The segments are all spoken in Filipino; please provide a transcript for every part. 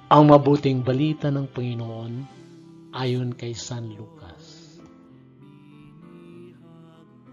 Ang mabuting balita ng Panginoon ayon kay San Lucas.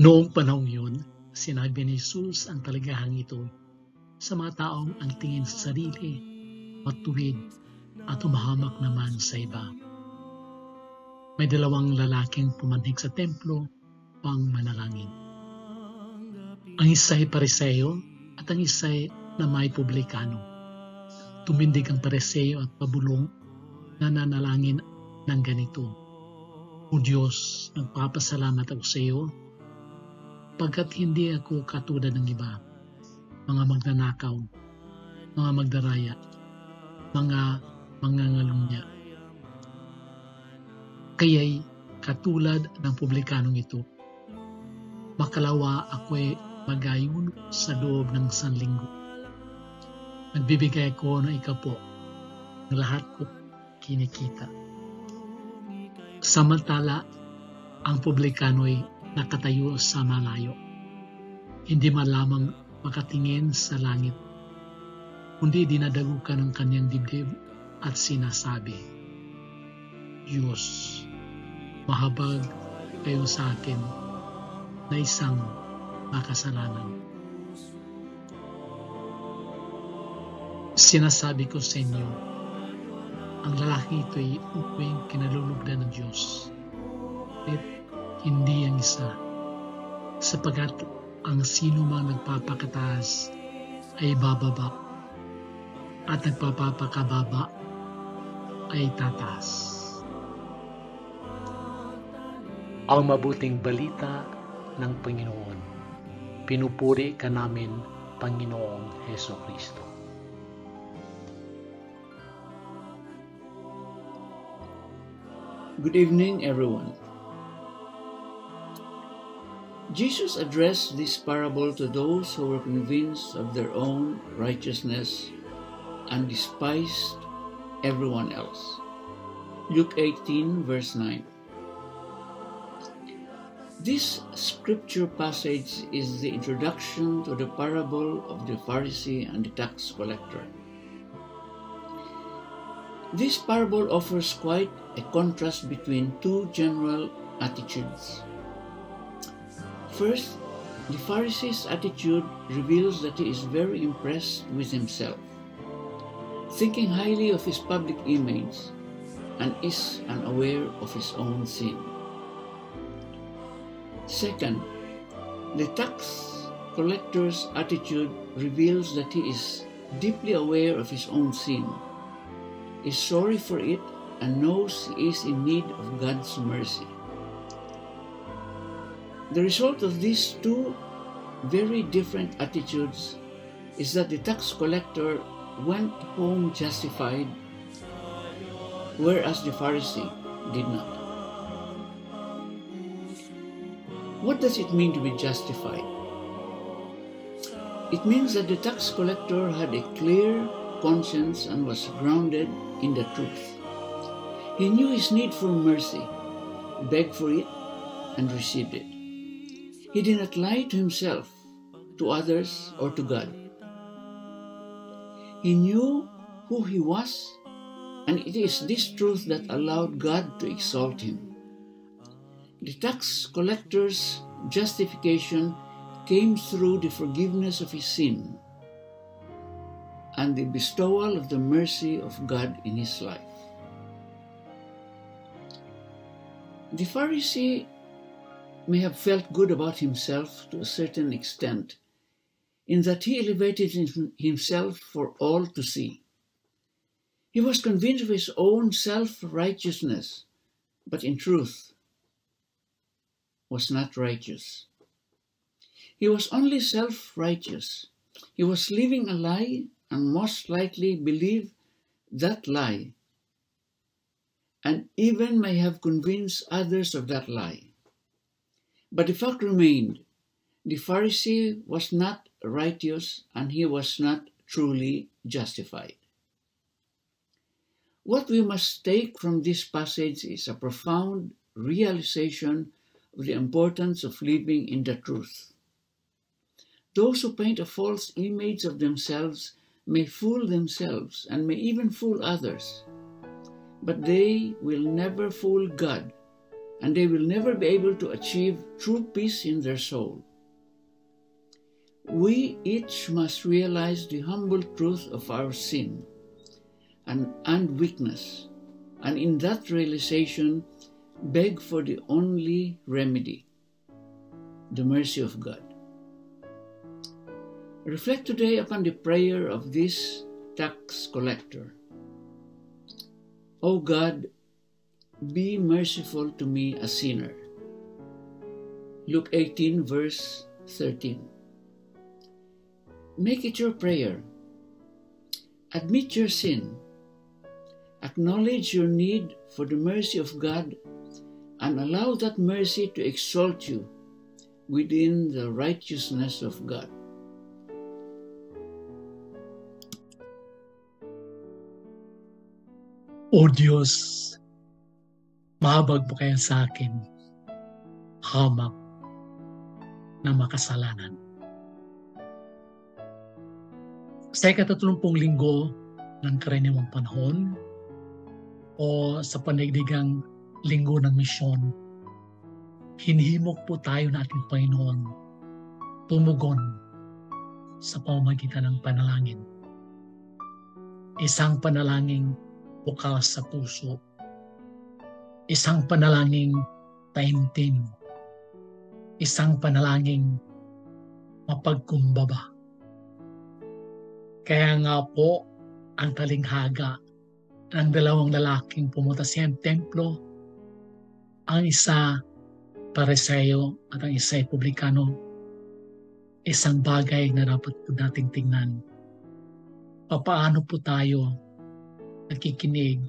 Noong panahong yun, sinabi ni Jesus ang talagahang ito sa mga taong ang tingin sa sarili, matuwid at umahamak naman sa iba. May dalawang lalaking pumanhik sa templo pang manalangin. Ang isa'y Pariseo at ang isa'y na may publikano. Tumindig ang Pariseo at pabulong na nanalangin ng ganito: O Diyos, nagpapasalamat ako sa iyo pagkat hindi ako katulad ng iba, mga magnanakaw, mga magdaraya, mga mangangalunya. Kaya'y katulad ng publikanong ito, makalawa ako'y magayon sa loob ng sanlinggo. Nagbibigay ko ng ikapo ng lahat ko kinikita. Samantala, ang publikano'y nakatayo sa malayo, hindi man lamang makatingin sa langit, kundi dinadagukan ng kanyang dibdib at sinasabi, Diyos, mahabag kayo sa akin na isang makasalanan. Sinasabi ko sa inyo, ang lalaki ito'y umuwing kinalulugdan ng Diyos, at hindi ang isa, sapagkat ang sino mang nagpapakataas ay bababa, at nagpapakababa ay tataas. Ang mabuting balita ng Panginoon. Pinupuri ka namin, Panginoong Hesukristo. Good evening, everyone. Jesus addressed this parable to those who were convinced of their own righteousness and despised everyone else. Luke 18, verse 9. This scripture passage is the introduction to the parable of the Pharisee and the tax collector. This parable offers quite a contrast between two general attitudes. First, the Pharisee's attitude reveals that he is very impressed with himself, thinking highly of his public image, and is unaware of his own sin. Second, the tax collector's attitude reveals that he is deeply aware of his own sin, is sorry for it, and knows he is in need of God's mercy. The result of these two very different attitudes is that the tax collector went home justified, whereas the Pharisee did not. What does it mean to be justified? It means that the tax collector had a clear conscience and was grounded in the truth. He knew his need for mercy, begged for it, and received it. He did not lie to himself, to others, or to God. He knew who he was, and it is this truth that allowed God to exalt him. The tax collector's justification came through the forgiveness of his sin and the bestowal of the mercy of God in his life. The Pharisee may have felt good about himself to a certain extent, in that he elevated himself for all to see. He was convinced of his own self-righteousness, but in truth was not righteous. He was only self-righteous. He was living a lie and most likely believed that lie, and even may have convinced others of that lie. But the fact remained, the Pharisee was not righteous and he was not truly justified. What we must take from this passage is a profound realization of the importance of living in the truth. Those who paint a false image of themselves may fool themselves and may even fool others, but they will never fool God, and they will never be able to achieve true peace in their soul. We each must realize the humble truth of our sin and weakness, and in that realization, beg for the only remedy, the mercy of God. Reflect today upon the prayer of this tax collector. O God, be merciful to me, a sinner. Luke 18, verse 13. Make it your prayer. Admit your sin. Acknowledge your need for the mercy of God and allow that mercy to exalt you within the righteousness of God. O Diyos, mahabag mo kaya sa akin, hamak na makasalanan. Sa ika-30 linggo ng karaniwang panahon o sa panigdigang linggo ng misyon, hinihimok po tayo na ating Panginoon tumugon sa pamamagitan ng panalangin. Isang panalangin bukas sa puso, isang panalangin taimtim, isang panalangin mapagkumbaba. Kaya nga po ang talinghaga ng dalawang lalaking pumunta sa templo, ang isa Pariseo at ang isa ay publikano, isang bagay na dapat po nating tingnan. Paano po tayo nakikinig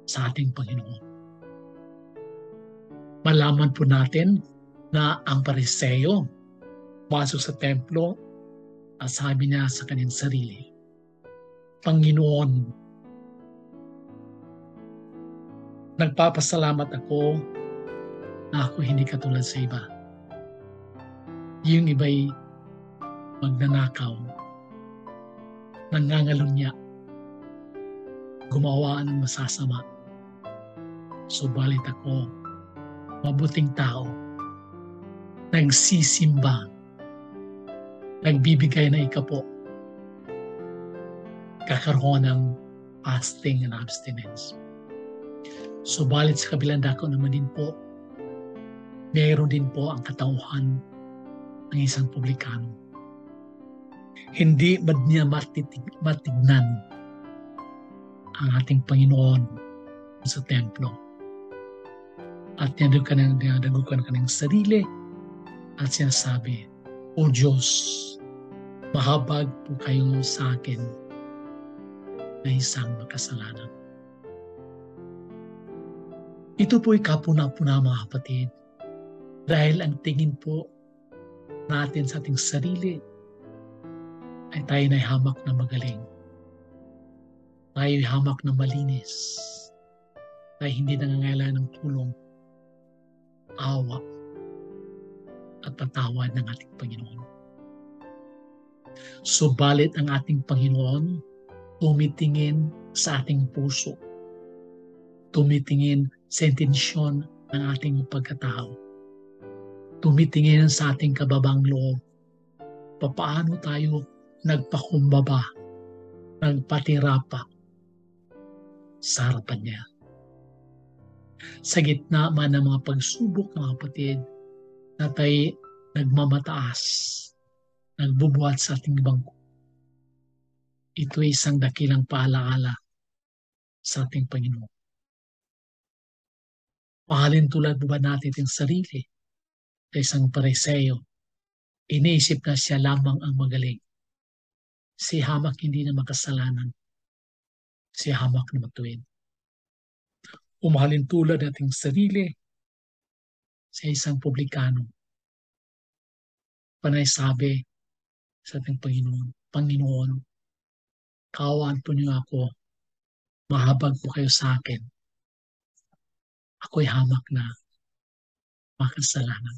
sa ating Panginoon? Malaman po natin na ang Pariseo pasok sa templo at sabi niya sa kanyang sarili, Panginoon, nagpapasalamat ako na ako hindi katulad sa iba. Yung iba'y magnanakaw, nangangalunya, gumawa ng masasama. Subalit ako, mabuting tao, nagsisimba, nagbibigay ng ikapo, kakaroon ng fasting and abstinence. Subalit sa kabilang dako naman din po, mayroon din po ang katauhan ng isang publikano. Hindi ba niya matignan ang ating Panginoon sa templo? At nadagukan ka ng sarili at sinasabi, O Diyos, mahabag po kayo sa akin na isang makasalanan. Ito po'y kapuna-puna mga kapatid, dahil ang tingin po natin sa ating sarili ay tayo na'y hamak na magaling. Tayo'y hamak na malinis. Tayo hindi nangangailangan ng tulong, awa, at patawad ng ating Panginoon. Subalit ang ating Panginoon tumitingin sa ating puso, tumitingin sa intensyon ng ating pagkatao, tumitingin sa ating kababang loob, papaano tayo nagpakumbaba, nagpatirapa sa harapan niya. Sa gitna man ng mga pagsubok, mga kapatid, na tayo nagmamataas, nagbubuhat sa ating bangko. Ito ay isang dakilang paalaala sa ating Panginoon. Mahalin tulad ba natin ang sarili sa isang Pariseo? Iniisip na siya lamang ang magaling. Si hamak hindi na makasalanan. Si hamak na matuwid. Umahalin tulad nating sarili sa isang publikano. Panay sabi sa ating Panginoon, Panginoon, kaawaan po niyo ako, mahabag po kayo sa akin. Ako'y hamak na makasalanan.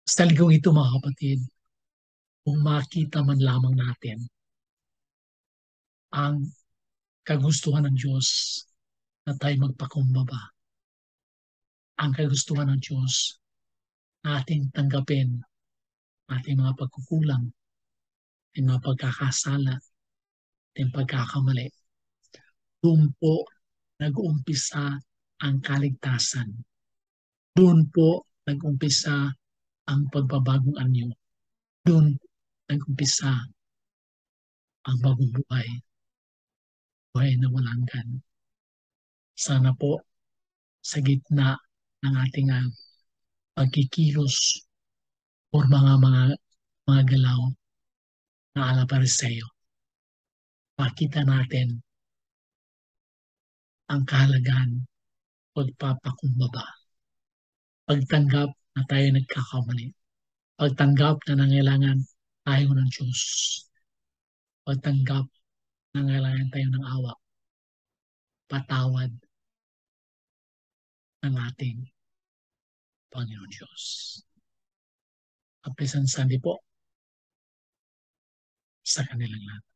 Sa ligong ito mga kapatid, kung makita man lamang natin ang kagustuhan ng Diyos na tayo magpakumbaba. Ang kagustuhan ng Diyos na ating tanggapin ating mga pagkukulang, ating mga pagkakasala, ating pagkakamali. Doon po nag-uumpisa ang kaligtasan. Doon po nag-umpisa ang pagbabagong anyo. Doon nag-umpisa ang bagong buhay. Buhay na walang hanggan. Sana po sa gitna ng ating pagkikilos o mga galaw na alapariseo, makita natin ang kahalagahan pagpapakumbaba. Pagtanggap na tayo nagkakamali. Pagtanggap na nangailangan tayo ng Diyos. Pagtanggap na nangailangan tayo ng awa. Patawad ng ating Panginoon Diyos. A pleasant Sunday po sa kanilang lahat.